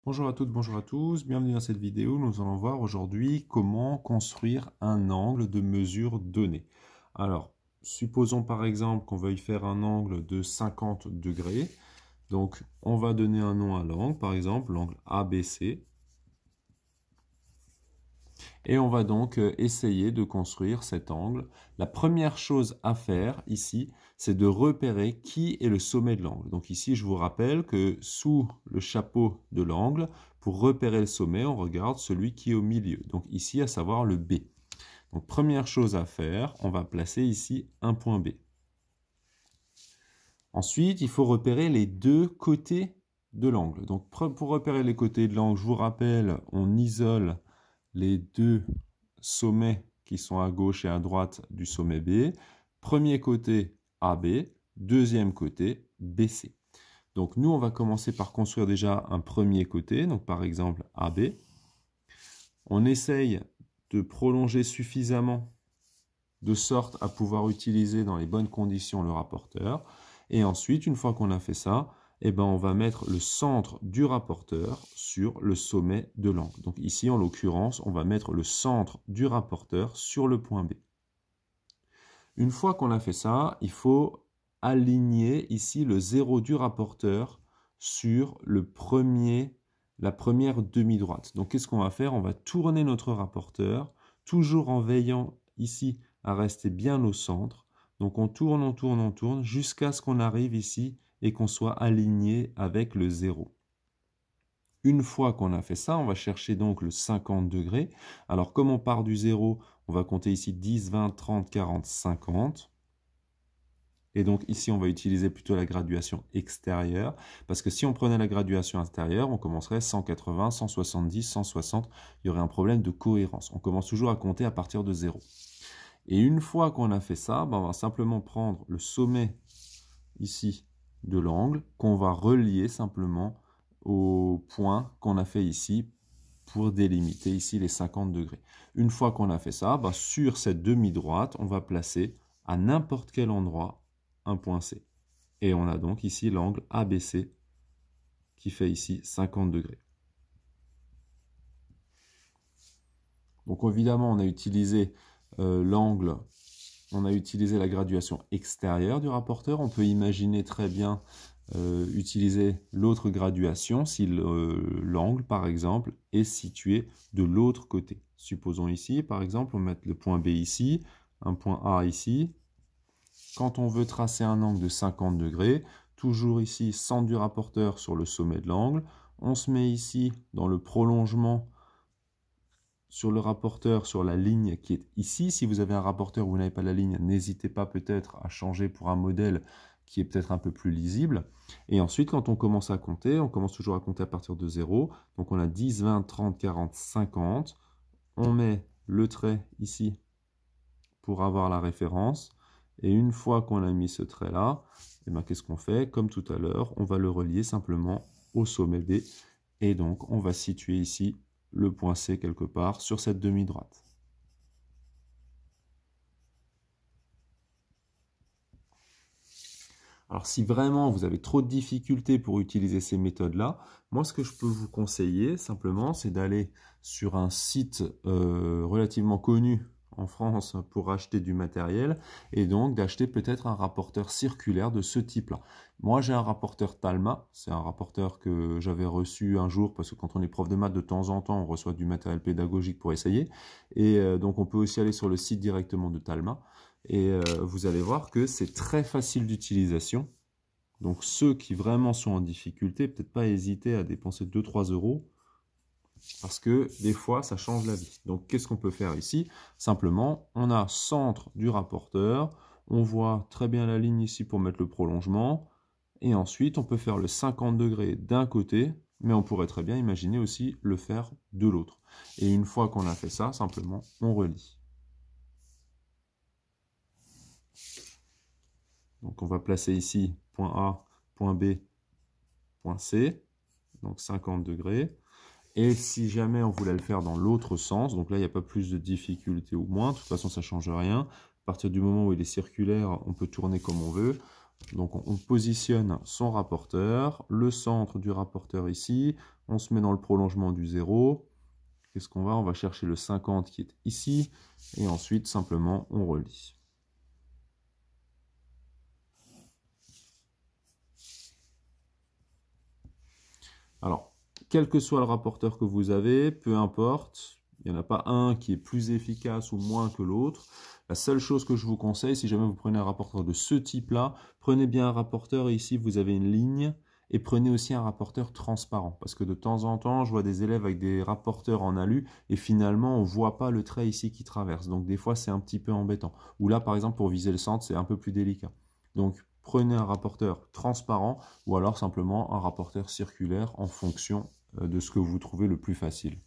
Bonjour à toutes, bonjour à tous, bienvenue dans cette vidéo. Nous allons voir aujourd'hui comment construire un angle de mesure donnée. Alors, supposons par exemple qu'on veuille faire un angle de 50 degrés. Donc, on va donner un nom à l'angle, par exemple l'angle ABC. Et on va donc essayer de construire cet angle. La première chose à faire ici, c'est de repérer qui est le sommet de l'angle. Donc ici, je vous rappelle que sous le chapeau de l'angle, pour repérer le sommet, on regarde celui qui est au milieu. Donc ici, à savoir le B. Donc première chose à faire, on va placer ici un point B. Ensuite, il faut repérer les deux côtés de l'angle. Donc pour repérer les côtés de l'angle, je vous rappelle, on isole les deux sommets qui sont à gauche et à droite du sommet B. Premier côté AB, deuxième côté BC. Donc nous, on va commencer par construire déjà un premier côté, donc par exemple AB. On essaye de prolonger suffisamment de sorte à pouvoir utiliser dans les bonnes conditions le rapporteur. Et ensuite, une fois qu'on a fait ça, on va mettre le centre du rapporteur sur le sommet de l'angle. Donc ici, en l'occurrence, on va mettre le centre du rapporteur sur le point B. Une fois qu'on a fait ça, il faut aligner ici le 0 du rapporteur sur la première demi-droite. Donc qu'est-ce qu'on va faire? On va tourner notre rapporteur, toujours en veillant ici à rester bien au centre. Donc on tourne jusqu'à ce qu'on arrive ici et qu'on soit aligné avec le 0. Une fois qu'on a fait ça, on va chercher donc le 50 degrés. Alors comme on part du 0, on va compter ici 10, 20, 30, 40, 50. Et donc ici, on va utiliser plutôt la graduation extérieure, parce que si on prenait la graduation intérieure, on commencerait 180, 170, 160, il y aurait un problème de cohérence. On commence toujours à compter à partir de 0. Et une fois qu'on a fait ça, on va simplement prendre le sommet ici de l'angle, qu'on va relier simplement au point qu'on a fait ici pour délimiter ici les 50 degrés. Une fois qu'on a fait ça, sur cette demi-droite, on va placer à n'importe quel endroit un point C. Et on a donc ici l'angle ABC qui fait ici 50 degrés. Donc évidemment, on a utilisé l'angle, on a utilisé la graduation extérieure du rapporteur. On peut imaginer très bien utiliser l'autre graduation si l'angle, par exemple, est situé de l'autre côté. Supposons ici, par exemple, on met le point B ici, un point A ici. Quand on veut tracer un angle de 50 degrés, toujours ici, centre du rapporteur sur le sommet de l'angle, on se met ici dans le prolongement sur le rapporteur, sur la ligne qui est ici. Si vous avez un rapporteur où vous n'avez pas la ligne, n'hésitez pas peut-être à changer pour un modèle qui est peut-être un peu plus lisible. Et ensuite, quand on commence à compter, on commence toujours à compter à partir de 0. Donc on a 10, 20, 30, 40, 50. On met le trait ici pour avoir la référence. Et une fois qu'on a mis ce trait-là, qu'est-ce qu'on fait? Comme tout à l'heure, on va le relier simplement au sommet B. Et donc, on va situer ici le point C quelque part sur cette demi-droite. Alors, si vraiment vous avez trop de difficultés pour utiliser ces méthodes-là, moi, ce que je peux vous conseiller, simplement, c'est d'aller sur un site relativement connu en France pour acheter du matériel et donc d'acheter peut-être un rapporteur circulaire de ce type-là. Moi, j'ai un rapporteur Talma, c'est un rapporteur que j'avais reçu un jour parce que quand on est prof de maths, de temps en temps, on reçoit du matériel pédagogique pour essayer. Et donc, on peut aussi aller sur le site directement de Talma et vous allez voir que c'est très facile d'utilisation. Donc, ceux qui vraiment sont en difficulté, peut-être pas hésiter à dépenser 2-3 euros parce que des fois, ça change la vie. Donc, qu'est-ce qu'on peut faire ici? Simplement, on a centre du rapporteur, on voit très bien la ligne ici pour mettre le prolongement, et ensuite, on peut faire le 50 degrés d'un côté, mais on pourrait très bien imaginer aussi le faire de l'autre. Et une fois qu'on a fait ça, simplement, on relie. Donc, on va placer ici point A, point B, point C, donc 50 degrés. Et si jamais on voulait le faire dans l'autre sens, donc là, il n'y a pas plus de difficulté ou moins, de toute façon, ça ne change rien. À partir du moment où il est circulaire, on peut tourner comme on veut. Donc on positionne son rapporteur, le centre du rapporteur ici, on se met dans le prolongement du 0. Qu'est-ce qu'on va? On va chercher le 50 qui est ici, et ensuite simplement on relie. Alors, quel que soit le rapporteur que vous avez, peu importe, il n'y en a pas un qui est plus efficace ou moins que l'autre. La seule chose que je vous conseille, si jamais vous prenez un rapporteur de ce type-là, prenez bien un rapporteur, et ici vous avez une ligne, et prenez aussi un rapporteur transparent. Parce que de temps en temps, je vois des élèves avec des rapporteurs en alu, et finalement, on ne voit pas le trait ici qui traverse. Donc des fois, c'est un petit peu embêtant. Ou là, par exemple, pour viser le centre, c'est un peu plus délicat. Donc, prenez un rapporteur transparent, ou alors simplement un rapporteur circulaire en fonction de ce que vous trouvez le plus facile.